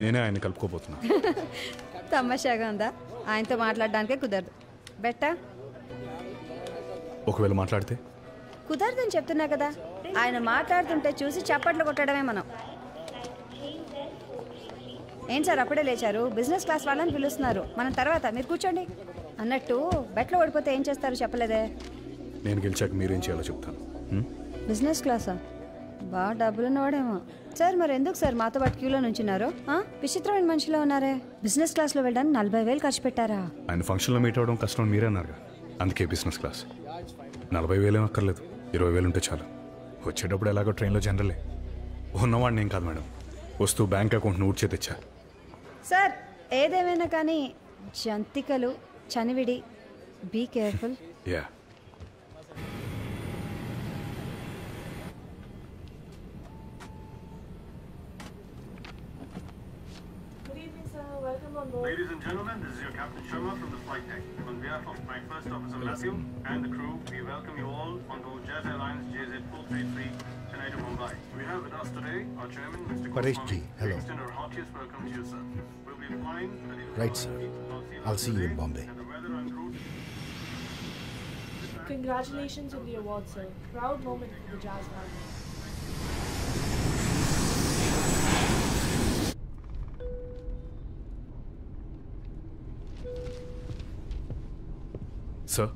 నేనే ఆయన కలుపుకోబోతున్నా. తమాషాగా ఉందా? ఆయనతో మాట్లాడడానికే కుదరదు. బెట్టా ఒకవేళ మాట్లాడితే కుదరదని చెప్తున్నా కదా. ఆయన మాట్లాడుతుంటే చూసి చప్పట్లు కొట్టడమే మనం. ఏం సార్ అప్పుడే లేచారు? బిజినెస్ క్లాస్ వాళ్ళని పిలుస్తున్నారు. మనం తర్వాత మీరు కూర్చోండి. అన్నట్టు బెట్లో ఓడిపోతే ఏం చేస్తారు చెప్పలేదే? నేను గెలిచాక మీరేం చేయాలో చెప్తాను. బిజినెస్ క్లాసా? బాగా డబ్బులున్నవాడేమో. సార్ మరి ఎందుకు సార్ మాతో పాటు క్యూలో నుంచున్నారు? విచిత్రమైన మనిషిలో ఉన్నారే. బిజినెస్ క్లాస్లో వెళ్ళడానికి 40,000 ఖర్చు పెట్టారా? ఆయన ఫంక్షన్లో మీట్ అవ్వడం కష్టం మీరే అన్నారుగా, అందుకే బిజినెస్ క్లాస్. 40,000 ఏం అక్కర్లేదు, 20,000 ఉంటే చాలు. వచ్చేటప్పుడు ఎలాగో ట్రైన్లో జనరలే. ఉన్నవాడిని ఏం కాదు మేడం, వస్తూ బ్యాంక్ అకౌంట్ ఊడ్చే తెచ్చా. సార్ ఏదేమైనా కానీ జంతికలు, చనివిడి, be careful. Yeah. Ladies and gentlemen, this is your Captain Sharma from the flight deck. On behalf of my first officer Matthew and the crew, we welcome you all on board Jet Airlines JZ433 Chennai to Mumbai. We have with us today our chairman, Mr. Paresh ji, hello. We extend our heartiest welcome to you, sir. We'll be flying. Right, sir. I'll see you in Bombay. And the weather en route. Congratulations on the award, sir. Proud moment for the Jazz family. Sir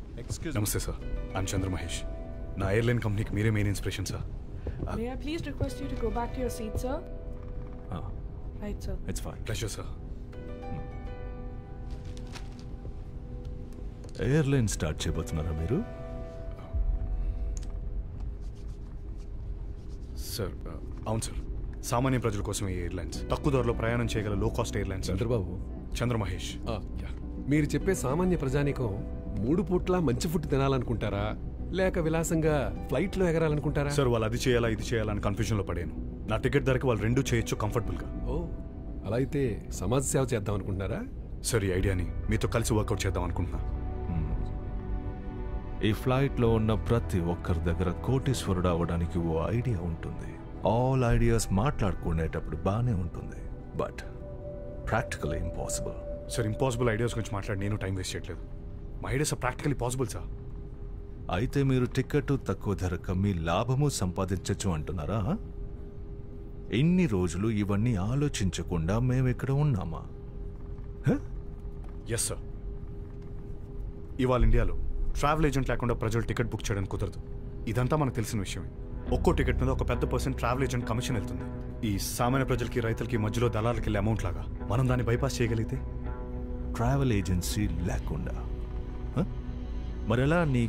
నమస్తే sir. I'm చంద్ర మహేష్. నా airline కంపెనీకి మీరే main inspiration sir. May I please request you to go back to your seat, sir? Right, sir. It's fine. Pleasure sir. Airline start చేయబోతున్నారా మీరు? Sir అవును sir. సామాన్య ప్రజల కోసం ఈ ఎయిర్లైన్స్ తక్కువ ధరలో ప్రయాణం చేయగల లో కాస్ట్ ఎయిర్లైన్స్. చంద్రబాబు, చంద్ర మహేష్. మీరు చెప్పే సామాన్య ప్రజానికం 3 పూట్ల మంచి ఫుడ్ తినాలనుకుంటారా, లేక విలాసంగా ఫ్లైట్లో ఎగరాలనుకుంటారా? సార్ వాళ్ళు అది చేయాలా ఇది చేయాలా అని కన్ఫ్యూజన్లో పడాను. నా టికెట్ ధరకి వాళ్ళు రెండూ చేయొచ్చు కంఫర్టబుల్గా. ఓ, అలా అయితే సమాజ సేవ చేద్దాం అనుకుంటున్నారా? సార్ ఈ ఐడియాని మీతో కలిసి వర్కౌట్ చేద్దాం అనుకుంటున్నా. ఈ ఫ్లైట్లో ఉన్న ప్రతి ఒక్కరి దగ్గర కోటీశ్వరుడు అవ్వడానికి ఓ ఐడియా ఉంటుంది. ఆల్ ఐడియాస్ మాట్లాడుకునేటప్పుడు బాగానే ఉంటుంది, but practical impossible. Sir impossible ideas గురించి మాట్లాడి నేను టైం వేస్ట్ చేయట్లేదు. మా ఐడియాస్ ప్రాక్టికలీ పాసిబుల్ సార్. అయితే మీరు టికెట్ తక్కువ ధరకు మీ లాభము సంపాదించచ్చు అంటున్నారా? ఇన్ని రోజులు ఇవన్నీ ఆలోచించకుండా మేము ఇక్కడ ఉన్నామా? Yes sir. ఇవాళ ఇండియాలో ట్రావెల్ ఏజెంట్ లేకుండా ప్రజలు టికెట్ బుక్ చేయడానికి కుదరదు. ఇదంతా మనకు తెలిసిన విషయమే. ఒక్కో టికెట్ మీద ఒక పెద్ద పర్సెంట్ ట్రావెల్ ఏజెంట్ కమిషన్ వెళ్తుంది. ఈ సామాన్య ప్రజలకి రైతులకి మధ్యలో దళాలకి వెళ్ళే అమౌంట్ లాగా మనం దాన్ని బైపాస్ చేయగలిగితే. ట్రావెల్ ఏజెన్సీ లేకుండా మరెలా నీ